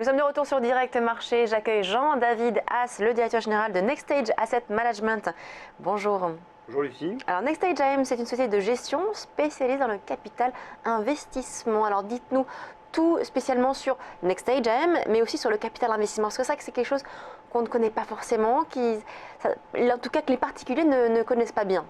Nous sommes de retour sur Direct Marché. J'accueille Jean-David Haas, le directeur général de Nextage Asset Management. Bonjour. Bonjour Lucie. Alors Nextage AM, c'est une société de gestion spécialisée dans le capital investissement. Alors dites-nous tout spécialement sur Nextage AM, mais aussi sur le capital investissement. Parce que c'est vrai que c'est quelque chose qu'on ne connaît pas forcément, en tout cas que les particuliers ne connaissent pas bien.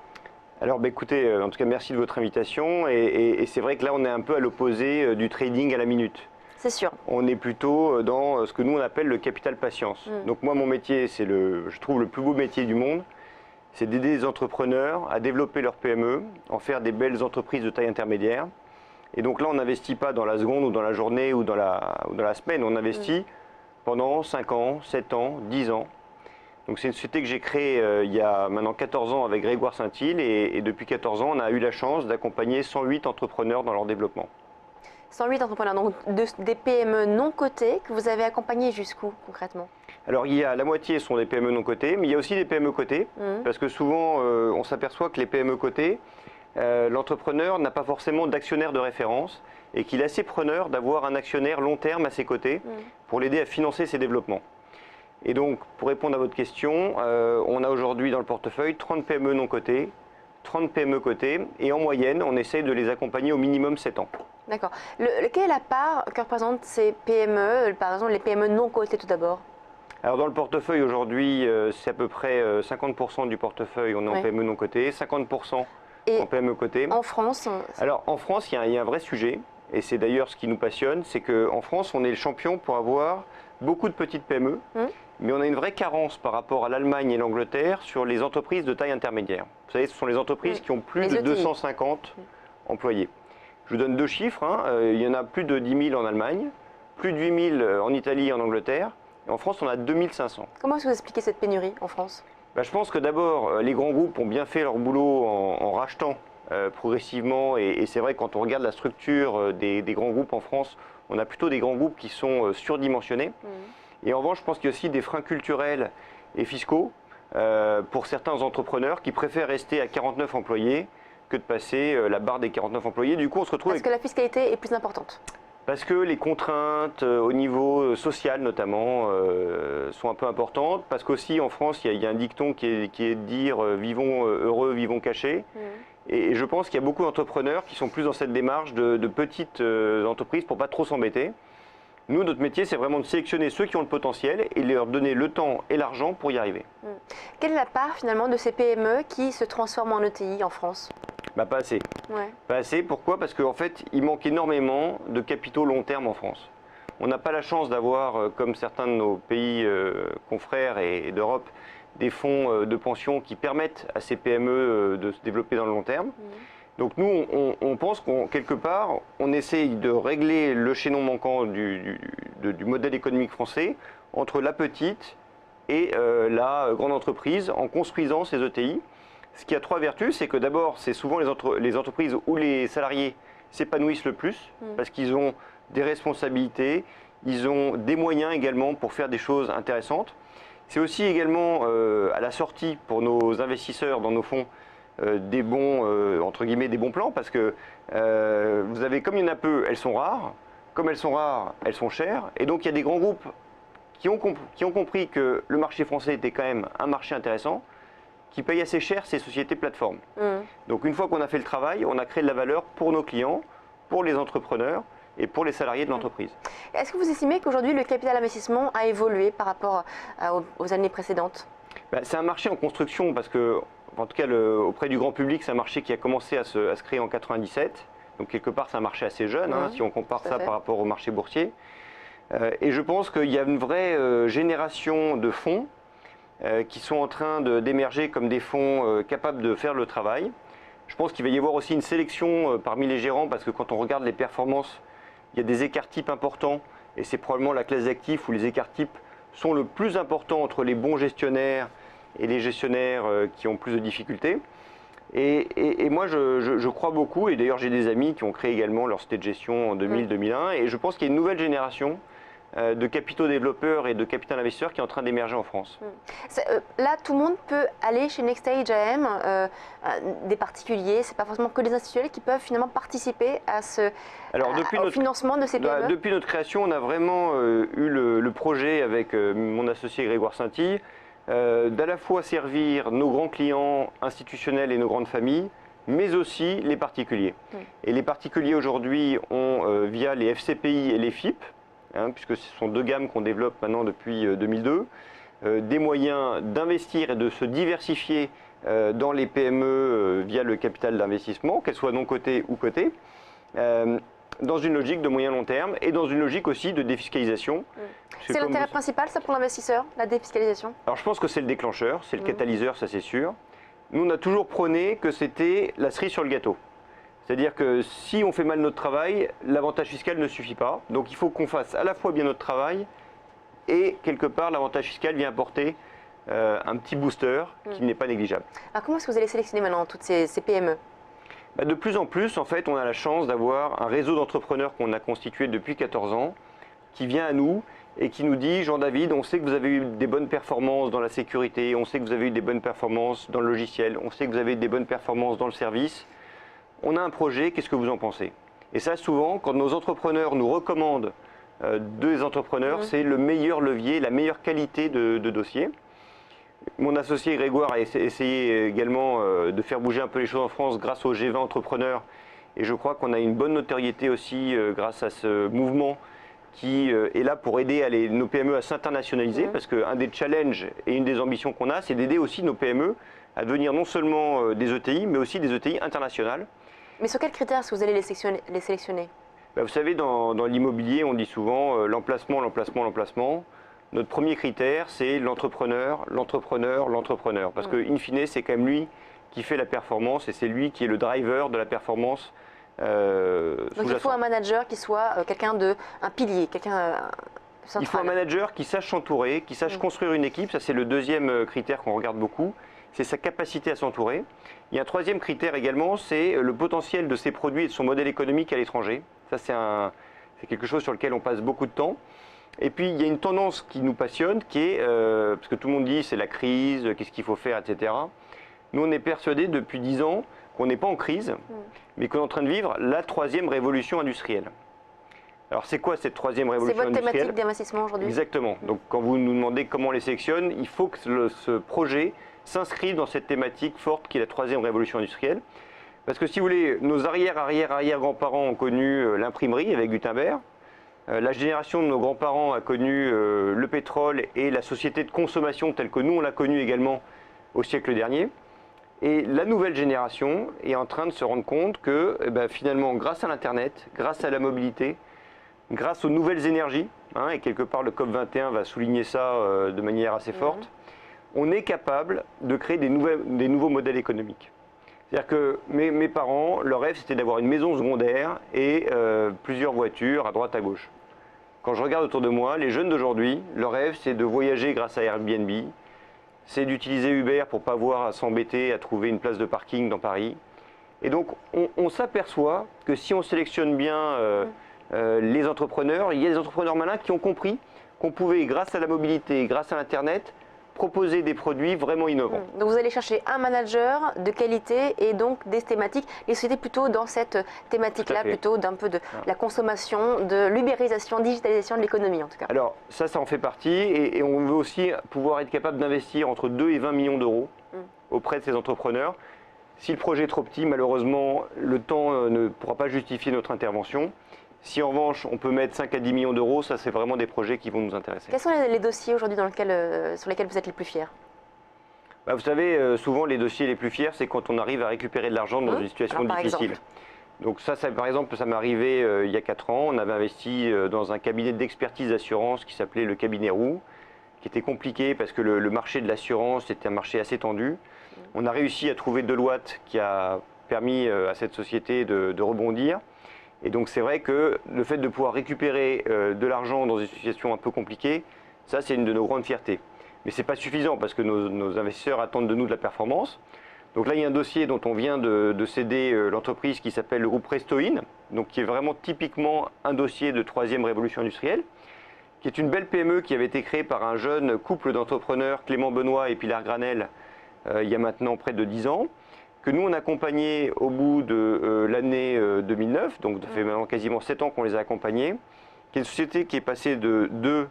Alors écoutez, en tout cas merci de votre invitation et c'est vrai que là on est un peu à l'opposé du trading à la minute. C'est sûr. On est plutôt dans ce que nous on appelle le capital patience. Donc moi mon métier, c'est je trouve le plus beau métier du monde, c'est d'aider les entrepreneurs à développer leur PME, en faire des belles entreprises de taille intermédiaire. Et donc là on n'investit pas dans la seconde ou dans la journée ou dans la semaine, on investit pendant 5 ans, 7 ans, 10 ans. Donc c'est une société que j'ai créée il y a maintenant 14 ans avec Grégoire Saint-Hilь et depuis 14 ans on a eu la chance d'accompagner 108 entrepreneurs dans leur développement. 108 entrepreneurs, donc des PME non cotées que vous avez accompagnées jusqu'où concrètement? Alors il y a la moitié sont des PME non cotées, mais il y a aussi des PME cotées, parce que souvent on s'aperçoit que les PME cotées, l'entrepreneur n'a pas forcément d'actionnaire de référence et qu'il est assez preneur d'avoir un actionnaire long terme à ses côtés pour l'aider à financer ses développements. Et donc pour répondre à votre question, on a aujourd'hui dans le portefeuille 30 PME non cotées, 30 PME cotées et en moyenne on essaye de les accompagner au minimum 7 ans. D'accord. Quelle est la part que représentent ces PME, par exemple les PME non cotées tout d'abord? Alors dans le portefeuille aujourd'hui, c'est à peu près 50% du portefeuille, on est en PME non cotée, 50% en PME cotée. En France? Alors en France, il y a un vrai sujet, et c'est d'ailleurs ce qui nous passionne, c'est qu'en France, on est le champion pour avoir beaucoup de petites PME, mais on a une vraie carence par rapport à l'Allemagne et l'Angleterre sur les entreprises de taille intermédiaire. Vous savez, ce sont les entreprises qui ont plus de 250 employés. Je vous donne deux chiffres, il y en a plus de 10 000 en Allemagne, plus de 8 000 en Italie et en Angleterre, et en France on a 2500. Comment est-ce que vous expliquez cette pénurie en France? Je pense que d'abord les grands groupes ont bien fait leur boulot en rachetant progressivement, et c'est vrai que quand on regarde la structure des grands groupes en France, on a plutôt des grands groupes qui sont surdimensionnés. Et en revanche, je pense qu'il y a aussi des freins culturels et fiscaux pour certains entrepreneurs qui préfèrent rester à 49 employés que de passer la barre des 49 employés. Du coup, on se retrouve Parce que la fiscalité est plus importante. Parce que les contraintes au niveau social notamment sont un peu importantes. Parce qu'aussi en France, il y a un dicton qui est de dire vivons heureux, vivons cachés. Et je pense qu'il y a beaucoup d'entrepreneurs qui sont plus dans cette démarche de petites entreprises pour pas trop s'embêter. Nous, notre métier, c'est vraiment de sélectionner ceux qui ont le potentiel et leur donner le temps et l'argent pour y arriver. Quelle est la part finalement de ces PME qui se transforment en ETI en France? Pas assez. Pas assez, pourquoi? Parce qu'en fait, il manque énormément de capitaux long terme en France. On n'a pas la chance d'avoir, comme certains de nos pays confrères et d'Europe, des fonds de pension qui permettent à ces PME de se développer dans le long terme. Donc nous, on pense qu'en quelque part, on essaye de régler le chaînon manquant du modèle économique français entre la petite et la grande entreprise en construisant ces ETI. Ce qui a trois vertus, c'est que d'abord, c'est souvent les entreprises où les salariés s'épanouissent le plus, parce qu'ils ont des responsabilités, ils ont des moyens également pour faire des choses intéressantes. C'est aussi également à la sortie pour nos investisseurs dans nos fonds des bons, entre guillemets, des bons plans, parce que vous avez, comme il y en a peu, elles sont rares, comme elles sont rares, elles sont chères, et donc il y a des grands groupes qui ont compris que le marché français était quand même un marché intéressant, qui payent assez cher ces sociétés plateformes. Donc une fois qu'on a fait le travail, on a créé de la valeur pour nos clients, pour les entrepreneurs et pour les salariés de l'entreprise. Est-ce que vous estimez qu'aujourd'hui le capital investissement a évolué par rapport aux années précédentes? C'est un marché en construction parce que, en tout cas auprès du grand public, c'est un marché qui a commencé à se créer en 97. Donc quelque part c'est un marché assez jeune si on compare ça par rapport au marché boursier. Et je pense qu'il y a une vraie génération de fonds qui sont en train d'émerger comme des fonds capables de faire le travail. Je pense qu'il va y avoir aussi une sélection parmi les gérants parce que quand on regarde les performances, il y a des écarts types importants et c'est probablement la classe d'actifs où les écarts types sont le plus importants entre les bons gestionnaires et les gestionnaires qui ont plus de difficultés. Et moi je crois beaucoup, et d'ailleurs j'ai des amis qui ont créé également leur société de gestion en 2000-2001 et je pense qu'il y a une nouvelle génération de capitaux développeurs et de capital investisseurs qui est en train d'émerger en France. Là, tout le monde peut aller chez NextStage AM, des particuliers, c'est pas forcément que les institutionnels qui peuvent finalement participer à au financement de ces PME. Depuis notre création, on a vraiment eu le projet avec mon associé Grégoire Sainty d'à la fois servir nos grands clients institutionnels et nos grandes familles, mais aussi les particuliers. Et les particuliers aujourd'hui ont, via les FCPI et les FIP, puisque ce sont deux gammes qu'on développe maintenant depuis 2002, des moyens d'investir et de se diversifier dans les PME via le capital d'investissement, qu'elles soient non cotées ou cotées, dans une logique de moyen long terme et dans une logique aussi de défiscalisation. C'est l'intérêt principal, ça, pour l'investisseur, la défiscalisation? Alors je pense que c'est le déclencheur, c'est le catalyseur, ça c'est sûr. Nous, on a toujours prôné que c'était la cerise sur le gâteau. C'est-à-dire que si on fait mal notre travail, l'avantage fiscal ne suffit pas. Donc il faut qu'on fasse à la fois bien notre travail et quelque part l'avantage fiscal vient apporter un petit booster qui n'est pas négligeable. Alors comment est-ce que vous allez sélectionner maintenant toutes ces PME? De plus en plus, en fait, on a la chance d'avoir un réseau d'entrepreneurs qu'on a constitué depuis 14 ans qui vient à nous et qui nous dit: Jean-David, on sait que vous avez eu des bonnes performances dans la sécurité, on sait que vous avez eu des bonnes performances dans le logiciel, on sait que vous avez eu des bonnes performances dans le service. On a un projet, qu'est-ce que vous en pensez? Et ça, souvent, quand nos entrepreneurs nous recommandent deux entrepreneurs, c'est le meilleur levier, la meilleure qualité de dossier. Mon associé Grégoire a essayé également de faire bouger un peu les choses en France grâce au G20 entrepreneurs. Et je crois qu'on a une bonne notoriété aussi grâce à ce mouvement qui est là pour aider nos PME à s'internationaliser. Parce qu'un des challenges et une des ambitions qu'on a, c'est d'aider aussi nos PME à devenir non seulement des ETI, mais aussi des ETI internationales. Mais sur quels critères est-ce que vous allez les sélectionner? Vous savez, dans l'immobilier, on dit souvent l'emplacement, l'emplacement, l'emplacement. Notre premier critère, c'est l'entrepreneur, l'entrepreneur, l'entrepreneur. Parce que, in fine, c'est quand même lui qui fait la performance et c'est lui qui est le driver de la performance. Donc il faut un manager qui soit un pilier, quelqu'un central. Il faut un manager qui sache s'entourer, qui sache construire une équipe. Ça, c'est le deuxième critère qu'on regarde beaucoup. C'est sa capacité à s'entourer. Il y a un troisième critère également, c'est le potentiel de ses produits et de son modèle économique à l'étranger. Ça, c'est quelque chose sur lequel on passe beaucoup de temps. Et puis, il y a une tendance qui nous passionne, qui est, parce que tout le monde dit c'est la crise, qu'est-ce qu'il faut faire, etc. Nous, on est persuadés depuis 10 ans qu'on n'est pas en crise, mais qu'on est en train de vivre la troisième révolution industrielle. Alors, c'est quoi cette troisième révolution industrielle? C'est votre thématique d'investissement aujourd'hui? Exactement. Donc, quand vous nous demandez comment on les sélectionne, il faut que ce projet s'inscrive dans cette thématique forte qui est la troisième révolution industrielle. Parce que si vous voulez, nos arrière-grands-parents ont connu l'imprimerie avec Gutenberg. La génération de nos grands-parents a connu le pétrole et la société de consommation telle que nous on l'a connue également au siècle dernier. Et la nouvelle génération est en train de se rendre compte que finalement, grâce à l'Internet, grâce à la mobilité, grâce aux nouvelles énergies, et quelque part le COP21 va souligner ça de manière assez forte, on est capable de créer des nouveaux modèles économiques. C'est-à-dire que mes parents, leur rêve, c'était d'avoir une maison secondaire et plusieurs voitures à droite à gauche. Quand je regarde autour de moi, les jeunes d'aujourd'hui, leur rêve, c'est de voyager grâce à Airbnb, c'est d'utiliser Uber pour ne pas avoir à s'embêter à trouver une place de parking dans Paris. Et donc, on s'aperçoit que si on sélectionne bien les entrepreneurs, il y a des entrepreneurs malins qui ont compris qu'on pouvait, grâce à la mobilité, grâce à l'Internet, proposer des produits vraiment innovants. Donc vous allez chercher un manager de qualité et donc des thématiques, les sociétés plutôt dans cette thématique-là, plutôt d'un peu de la consommation, de l'ubérisation, digitalisation de l'économie en tout cas. Alors ça en fait partie et on veut aussi pouvoir être capable d'investir entre 2 et 20 millions d'euros auprès de ces entrepreneurs. Si le projet est trop petit, malheureusement, le temps ne pourra pas justifier notre intervention. Si en revanche on peut mettre 5 à 10 millions d'euros, ça c'est vraiment des projets qui vont nous intéresser. Quels sont les dossiers aujourd'hui sur lesquels vous êtes les plus fiers? Vous savez, souvent les dossiers les plus fiers, c'est quand on arrive à récupérer de l'argent dans une situation difficile. Donc ça, par exemple, ça m'est arrivé il y a 4 ans. On avait investi dans un cabinet d'expertise d'assurance qui s'appelait le cabinet Roux, qui était compliqué parce que le marché de l'assurance était un marché assez tendu. On a réussi à trouver Deloitte qui a permis à cette société de rebondir. Et donc c'est vrai que le fait de pouvoir récupérer de l'argent dans une situation un peu compliquée, ça c'est une de nos grandes fiertés. Mais ce n'est pas suffisant parce que nos investisseurs attendent de nous de la performance. Donc là il y a un dossier dont on vient de céder l'entreprise qui s'appelle le groupe Restoin, donc qui est vraiment typiquement un dossier de troisième révolution industrielle. qui est une belle PME qui avait été créée par un jeune couple d'entrepreneurs, Clément Benoît et Pilar Granel, il y a maintenant près de 10 ans, que nous on a accompagné au bout de l'année 2009, donc ça fait maintenant quasiment 7 ans qu'on les a accompagnés, qui est une société qui est passée de 2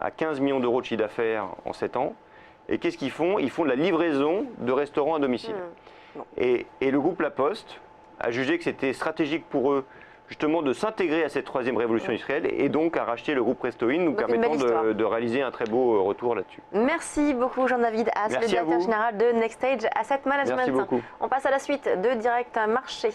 à 15 millions d'euros de chiffre d'affaires en 7 ans. Et qu'est-ce qu'ils font? Ils font de la livraison de restaurants à domicile. Et le groupe La Poste a jugé que c'était stratégique pour eux justement de s'intégrer à cette troisième révolution industrielle et donc à racheter le groupe Resto In, nous permettant de réaliser un très beau retour là-dessus. Merci beaucoup Jean-David Haas, le directeur général de Next Stage Asset Management. Merci beaucoup. On passe à la suite de Direct Marché.